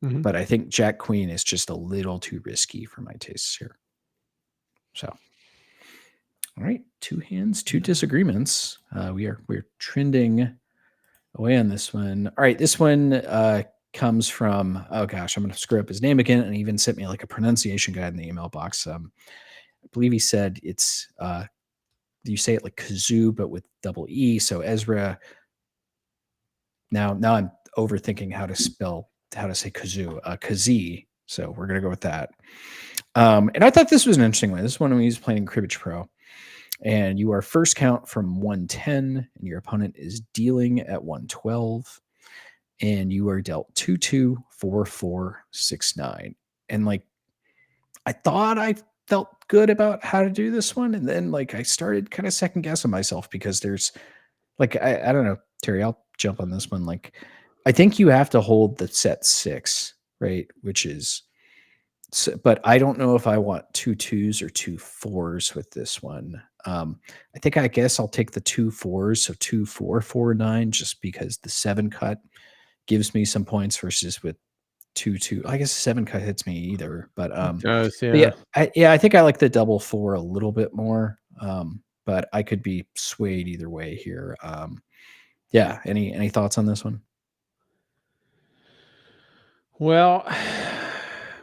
Mhm. But I think jack queen is just a little too risky for my tastes here. So, all right, 2 hands, 2 disagreements. We're trending away on this one. All right, this one comes from, oh gosh, I'm going to screw up his name again, and he even sent me like a pronunciation guide in the email box. I believe he said it's you say it like kazoo, but with double e. So Ezra. Now I'm overthinking how to say kazoo, kazee. So we're gonna go with that. And I thought this was an interesting one. This is one when he's playing Cribbage Pro, and you are first count from 110, and your opponent is dealing at 112, and you are dealt 2-2, 4-4, 6-9. And like, I thought I felt good about how to do this one, and then like I started kind of second guessing myself because there's like, I don't know, Terry, I'll jump on this one. Like, I think you have to hold the set 6, right? Which is, but I don't know if I want 2 2s or 2 4s with this one. I guess I'll take the 2 4s, so 2 4 4 9, just because the 7 cut gives me some points versus with 2 2. I guess 7 cut hits me either, It does, but yeah, yeah. I think I like the double 4 a little bit more. But I could be swayed either way here. Yeah, any thoughts on this one? Well,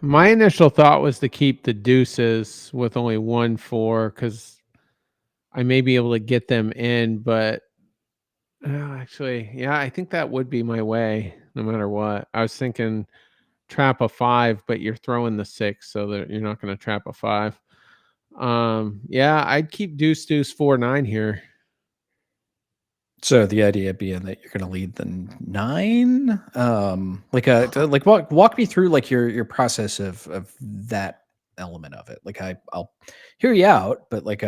My initial thought was to keep the deuces with only 1 4 because I may be able to get them in, but actually, yeah, I think that would be my way no matter what. I was thinking trap a 5, but you're throwing the 6 so that you're not gonna trap a 5. Yeah, I'd keep deuce, deuce, 4, 9 here. So the idea being that you're going to lead the nine, like walk me through like your process of that element of it. Like I'll hear you out, but like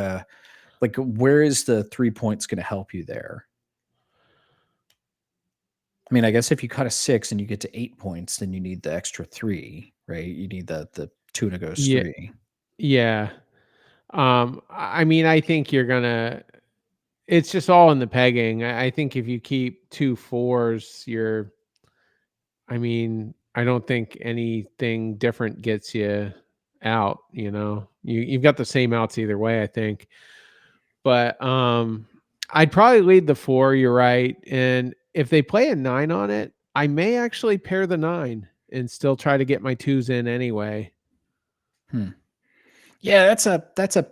where is the 3 points going to help you there? I mean, I guess if you cut a 6 and you get to 8 points, then you need the extra three, right? You need the two to goes Yeah, three. yeah. I mean, I think you're gonna it's just all in the pegging. I think if you keep 2 fours, you're I mean, I don't think anything different gets you out, you know? You've got the same outs either way, I think. But, I'd probably lead the 4, you're right, and if they play a 9 on it, I may actually pair the 9 and still try to get my 2s in anyway. Hmm. Yeah, that's a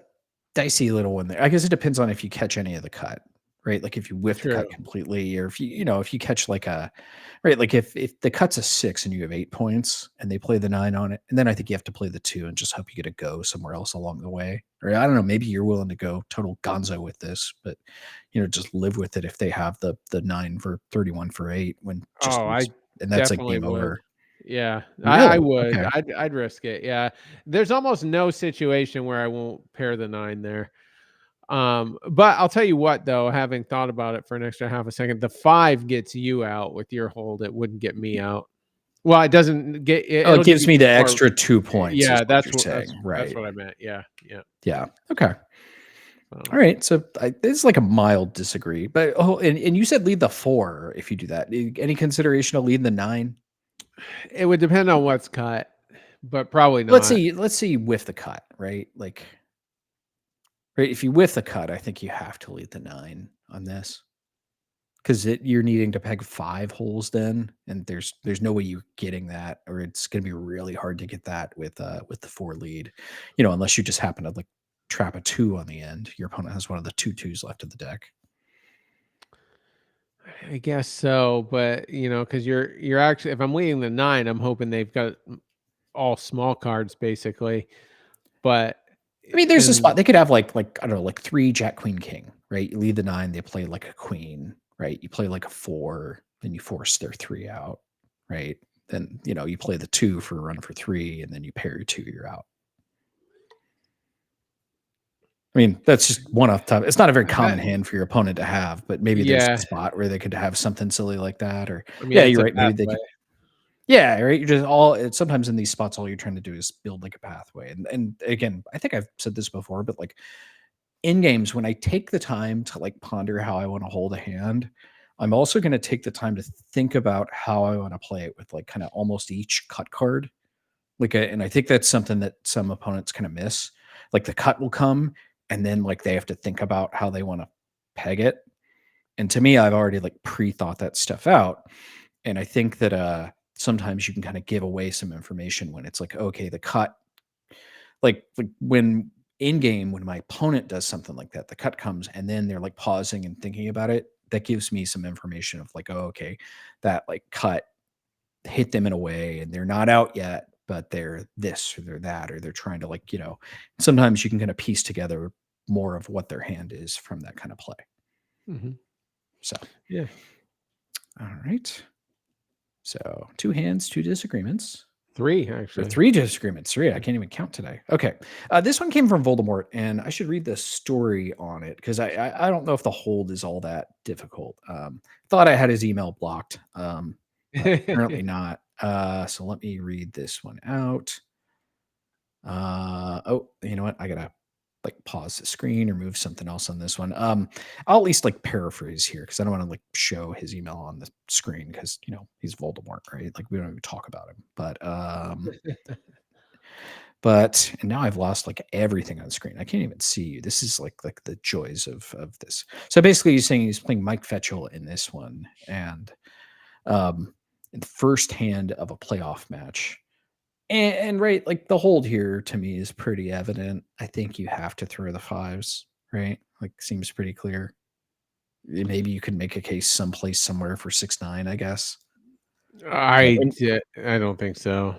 dicey little one there. I guess it depends on if you catch any of the cut, right? Like if you whiff the cut True. completely, or if if you catch like a right, like if the cut's a 6 and you have 8 points and they play the 9 on it, and then I think you have to play the 2 and just hope you get a go somewhere else along the way. Or I don't know, maybe you're willing to go total gonzo with this, but just live with it if they have the 9 for 31 for 8 when just Oh, I and that's like definitely game would. over. Yeah, I Really? would. Okay. I'd risk it, yeah. There's almost no situation where I won't pair the 9 there. But I'll tell you what though, having thought about it for an extra half a second, the 5 gets you out with your hold, it wouldn't get me out. Well, it doesn't get Oh, it it'll give gives you me the more. extra 2 points is Yeah, what you're saying. that's Right. what I meant. Yeah, yeah. Yeah. Okay. So All right. So it's like a mild disagree, but and you said lead the 4 if you do that. Any consideration of leading the 9? it would depend on what's cut, but probably Let's not. say you whiff the cut, right? Like, right. If you whiff the cut, I think you have to lead the 9 on this because you're needing to peg 5 holes then, and there's no way you're getting that, or it's going to be really hard to get that with the 4 lead, unless you just happen to like trap a 2 on the end. Your opponent has one of the two twos left in the deck. I guess so, but because you're actually if I'm leading the 9, I'm hoping they've got all small cards basically. But I mean, there's a spot and they could have like I don't know, like 3 Jack Queen King, right? You lead the 9, they play like a queen, right? You play like a 4, then you force their 3 out, right? Then you play the 2 for a run for 3, and then you pair your 2, you're out. I mean, that's just one off the top. It's not a very common that hand for your opponent to have, but maybe there's a yeah, spot where they could have something silly like that, or I mean, yeah, it's you're a right. Maybe they pathway. could. Yeah, right. You're just all. Sometimes in these spots, all you're trying to do is build like a pathway. And again, I think I've said this before, but like in games, when I take the time to like ponder how I want to hold a hand, I'm also going to take the time to think about how I want to play it with like kind of almost each cut card. And I think that's something that some opponents kind of miss. Like the cut will come, and then like they have to think about how they want to peg it. And to me, I've already like pre-thought that stuff out. And I think that sometimes you can kind of give away some information when it's like, okay, the cut, like when in game, when my opponent does something like that, the cut comes and then they're like pausing and thinking about it. That gives me some information of like, oh, okay, that like cut hit them in a way and they're not out yet, but they're this or they're that, or they're trying to like, sometimes you can kind of piece together more of what their hand is from that kind of play. Mhm. So, Yeah, all right. So 2 hands, 2 disagreements. 3 Or actually. 3 disagreements. 3. I can't even count today. Okay. This one came from Voldemort, and I should read the story on it because I don't know if the hold is all that difficult. Thought I had his email blocked, but apparently not. So let me read this one out. Oh, you know what? I gotta like pause the screen or move something else on this one. I'll at least like paraphrase here because I don't want to like show his email on the screen because he's Voldemort, right? Like we don't even talk about him. But and now I've lost like everything on screen. I can't even see you. This is like the joys of this. So basically, he's saying he's playing Mike Fetchel in this one, and in the first hand of a playoff match, And right, like the hold here to me is pretty evident. I think you have to throw the fives, right? Like seems pretty clear. Maybe you could make a case someplace somewhere for 6-9, I guess. And I don't think so.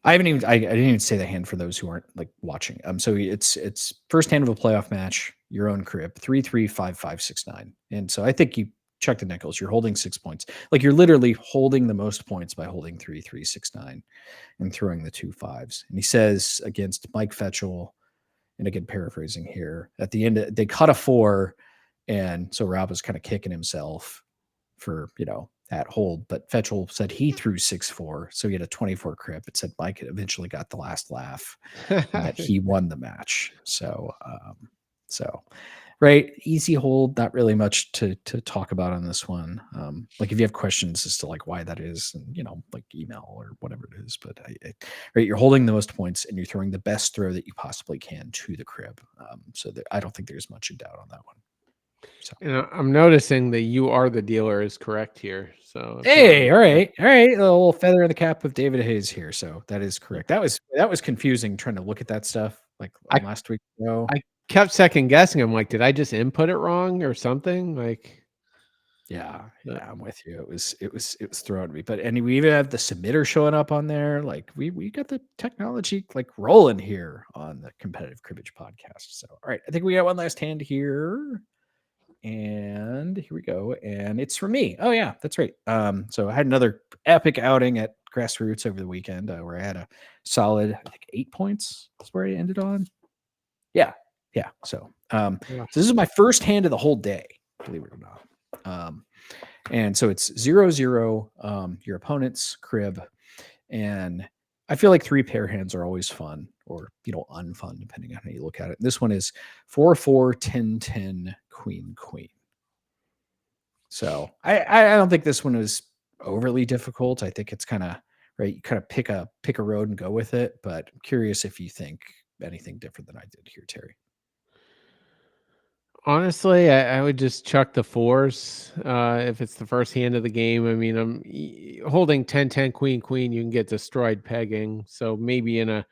I didn't even say the hand for those who aren't like watching. So it's first hand of a playoff match, your own crib, 3-3-5-5-6-9. And so I think you check the nickels. You're holding 6 points. Like you're literally holding the most points by holding 3-3-6-9 and throwing the two fives. And he says against Mike Fetchel, and again paraphrasing here, at the end they cut a 4, and so Rob was kind of kicking himself for that hold. But Fetchel said he threw 6-4, so he had a 24 crib. It said Mike eventually got the last laugh and that he won the match. So right, easy hold, not really much to talk about on this one. Like if you have questions as to like why that is, and like email or whatever it is. But right, you're holding the most points and you're throwing the best throw that you possibly can to the crib. So that I don't think there's much in doubt on that one. So I'm noticing that you are the dealer is correct here. So hey, all right, a little feather in the cap of David Hayes here. So that is correct. That was confusing trying to look at that stuff like I on last week's show. I kept second guessing. I'm like, did I just input it wrong or something? Like, Yeah, I'm with you. It was throwing me. But and we even have the submitter showing up on there. Like we got the technology like rolling here on the Competitive Cribbage podcast. So all right, I think we got one last hand here. And here we go. And it's for me. Oh yeah, that's right. So I had another epic outing at Grassroots over the weekend where I had a solid, I think 8 points. That's where I ended on. Yeah. Yeah. So so this is my first hand of the whole day, believe it or not. And so it's 0-0, your opponent's crib. And I feel like 3 pair hands are always fun or, unfun, depending on how you look at it. This one is 4-4, 10-10, queen, queen. So I don't think this one is overly difficult. I think it's kind of right. You kind of pick a road and go with it. But I'm curious if you think anything different than I did here, Terry. honestly, I would just chuck the fours if it's the first hand of the game. I mean, I'm holding 10-10, queen, queen. You can get destroyed pegging. So maybe in a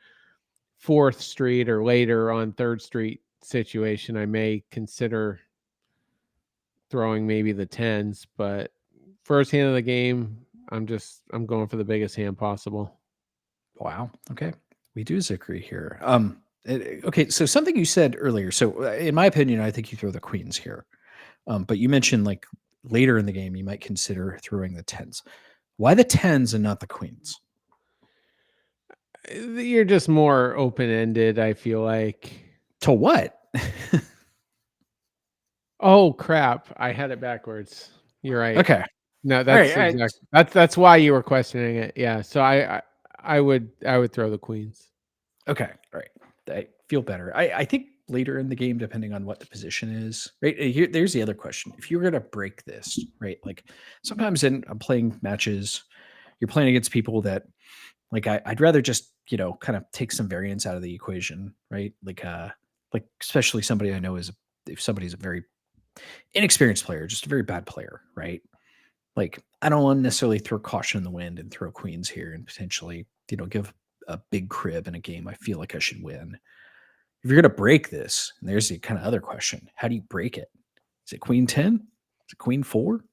4th Street or later on 3rd Street situation, I may consider throwing maybe the tens. But first hand of the game, I'm going for the biggest hand possible. Wow. Okay. We do disagree here. Okay. So something you said earlier. So in my opinion, I think you throw the queens here. But you mentioned like later in the game, you might consider throwing the tens. Why the tens and not the queens? You're just more open ended, I feel like. To what? Oh crap! I had it backwards. You're right. Okay. No, All right. that's that's why you were questioning it. Yeah. So I would throw the queens. Okay. All right. I feel better. I think later in the game, depending on what the position is, right? Here, there's the other question. If you were going to break this, right? Like sometimes I'm playing matches, you're playing against people that like I'd rather just, kind of take some variance out of the equation, right? Like especially somebody I know if somebody's a very inexperienced player, just a very bad player, right? Like I don't want to necessarily throw caution in the wind and throw queens here and potentially, give a big crib in a game I feel like I should win. If you're going to break this, and there's the kind of other question, how do you break it? Is it queen 10? Is it queen 4?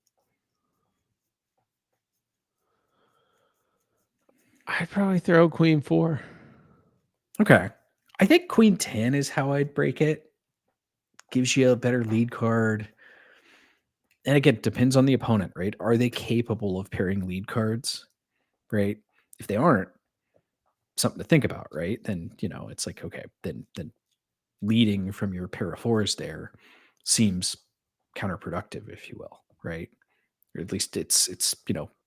I'd probably throw queen 4. Okay. I think queen 10 is how I'd break it. Gives you a better lead card. And again, depends on the opponent, right? Are they capable of pairing lead cards, right? If they aren't, something to think about, right? Then, it's like, okay, then leading from your pair of fours there seems counterproductive, if you will, right? Or at least it's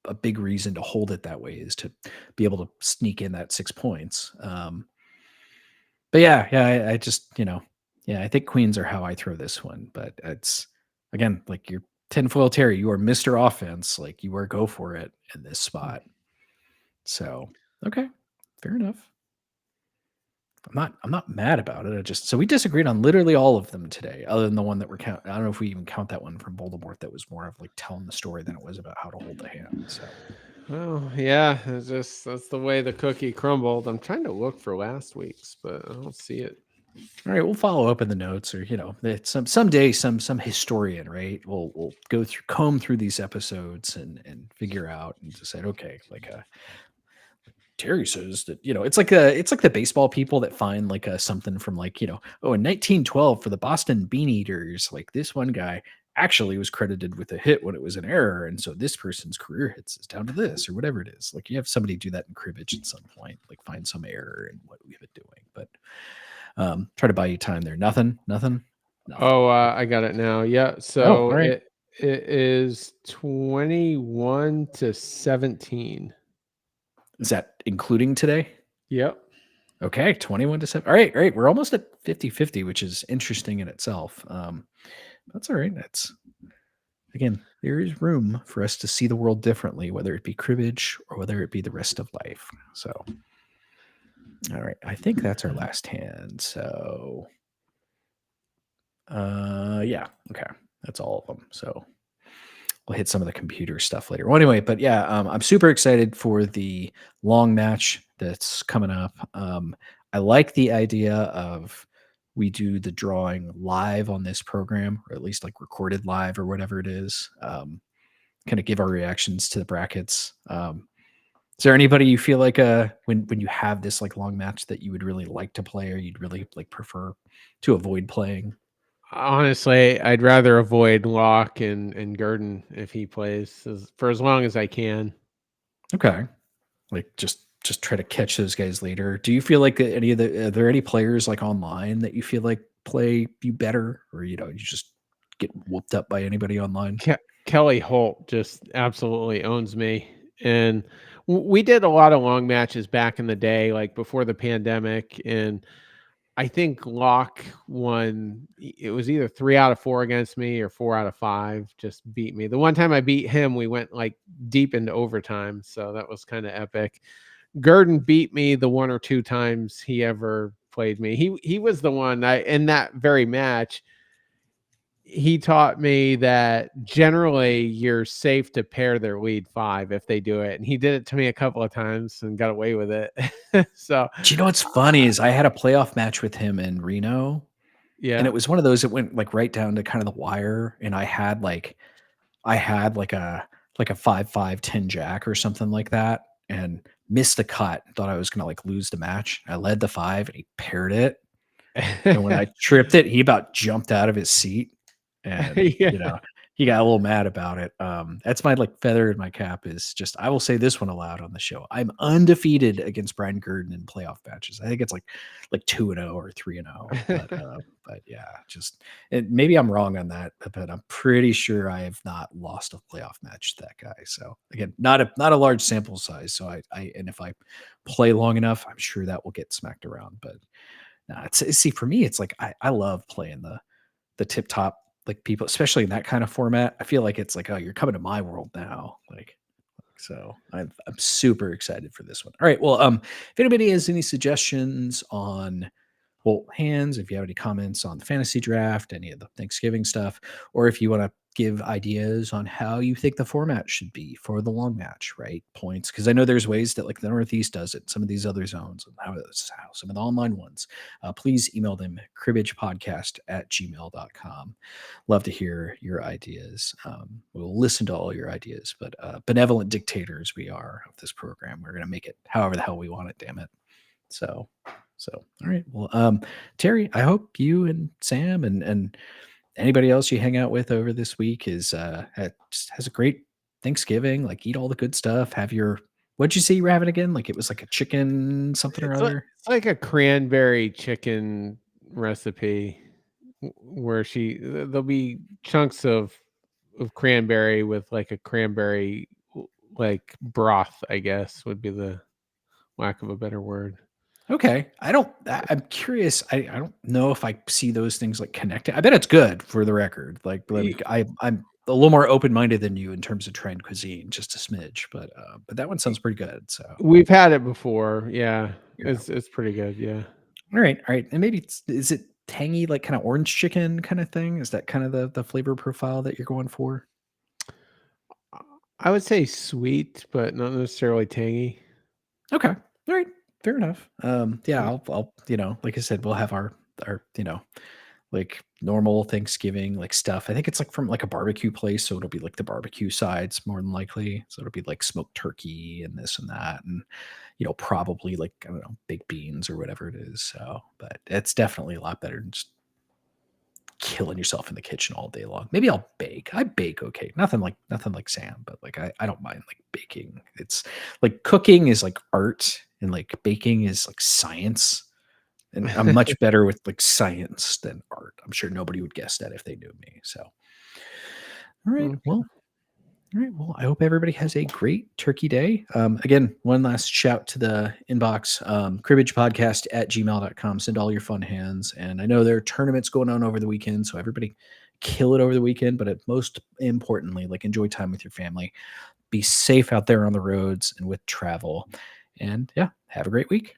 a big reason to hold it that way is to be able to sneak in that 6 points. But yeah, I just I think queens are how I throw this one. But it's again like you're tinfoil Terry, you are Mr. Offense, like you are go for it in this spot. So okay, fair enough. I'm not mad about it. So we disagreed on literally all of them today, other than the one that we're counting. I don't know if we even count that one from Voldemort that was more of like telling the story than it was about how to hold the hand. So Well, yeah, it's just that's the way the cookie crumbled. I'm trying to look for last week's, but I don't see it. All right, we'll follow up in the notes, or someday some historian, right? We'll go through comb through these episodes and figure out and decide, okay, like Terry says that it's like the baseball people that find like something from like oh, in 1912 for the Boston Bean Eaters, like this one guy actually was credited with a hit when it was an error, and so this person's career hits is down to this or whatever it is. Like you have somebody do that in cribbage at some point, like find some error in what we've been doing. But try to buy you time there. Nothing. Oh, I got it now. Yeah, Oh, so all right. it is 21-17. Is that including today? Yep. Okay, 21 to 7. All right, all right. We're almost at 50-50, which is interesting in itself. That's all right. That's again, there is room for us to see the world differently, whether it be cribbage or whether it be the rest of life. So, all right, I think that's our last hand. So, yeah, okay, that's all of them. So, we'll hit some of the computer stuff later. Well, anyway, but yeah, I'm super excited for the long match that's coming up. I like the idea of we do the drawing live on this program, or at least like recorded live or whatever it is. Kind of give our reactions to the brackets. Is there anybody you feel like when you have this like long match that you would really like to play, or you'd really like prefer to avoid playing? Honestly, I'd rather avoid Locke and Gurdon if he plays for as long as I can. Okay. Like just try to catch those guys later. Do you feel like any of the are there any players like online that you feel like play you better, or you just get whooped up by anybody online? Kelly Holt just absolutely owns me. And we did a lot of long matches back in the day, like before the pandemic. And I think Locke won. It was either 3 out of 4 against me or 4 out of 5 just beat me. The one time I beat him, we went like deep into overtime. So that was kind of epic. Gurdon beat me the 1 or 2 times he ever played me. He was the one I in that very match he taught me that generally you're safe to pair their lead 5 if they do it, and he did it to me a couple of times and got away with it. So, Do you know what's funny is I had a playoff match with him in Reno, and yeah. it was one of those that went like right down to kind of the wire, and I had like a 5-5-10 jack or something like that, and missed the cut. Thought I was gonna like lose the match. I led the 5, and he paired it. And when I tripped it, he about jumped out of his seat, and, Yeah. he got a little mad about it. That's my, like, feather in my cap is just I will say this one aloud on the show. I'm undefeated against Brian Gurdon in playoff matches. I think it's like 2-0 or 3-0, but yeah, just and maybe I'm wrong on that, but I'm pretty sure I have not lost a playoff match to that guy. So, again, not a large sample size, so I and if I play long enough, I'm sure that will get smacked around, but nah, see for me, it's like I love playing the tip top like people, especially in that kind of format. I feel like it's like, oh, you're coming to my world now. Like, so I'm super excited for this one. All right. Well, if anybody has any suggestions on hands, if you have any comments on the fantasy draft, any of the Thanksgiving stuff, or if you want to give ideas on how you think the format should be for the long match, right? Points. Because I know there's ways that like the Northeast does it, some of these other zones, and how some of the online ones. Please email them cribbagepodcast@gmail.com. Love to hear your ideas. We'll listen to all your ideas, but benevolent dictators we are of this program. We're going to make it however the hell we want it, damn it. So, all right. Well, Terry, I hope you and Sam and anybody else you hang out with over this week just has a great Thanksgiving. Like, eat all the good stuff. Have your what'd you say you were having again? Like, it was like a chicken something or other. It's like a cranberry chicken recipe where there'll be chunks of cranberry with like a cranberry like broth, I guess would be the lack of a better word. Okay. I'm curious. I don't know if I see those things like connected. I bet it's good for the record. Like, let me, I'm a little more open minded than you in terms of trend cuisine, just a smidge, but that one sounds pretty good. So, We've had it before. Yeah. yeah. It's pretty good. Yeah. All right. All right. And maybe is it tangy, like kind of orange chicken kind of thing? Is that kind of the flavor profile that you're going for? I would say sweet, but not necessarily tangy. Okay. All right. Fair enough. Yeah, Yeah. I'll, like I said, we'll have our, like normal Thanksgiving like stuff. I think it's like from like a barbecue place, so it'll be like the barbecue sides more than likely. So it'll be like smoked turkey and this and that, and probably like I don't know, baked beans or whatever it is. So, but it's definitely a lot better than just killing yourself in the kitchen all day long. Maybe I'll bake. I bake okay. Nothing like Sam, but like I don't mind like baking. It's like cooking is like art and like baking is like science. And I'm much better with like science than art. I'm sure nobody would guess that if they knew me. So, all right. Okay. Well, all right. Well, I hope everybody has a great turkey day. Again, one last shout to the inbox, cribbagepodcast@gmail.com. Send all your fun hands. And I know there are tournaments going on over the weekend. So everybody kill it over the weekend. But most importantly, like enjoy time with your family. Be safe out there on the roads and with travel. And yeah, have a great week.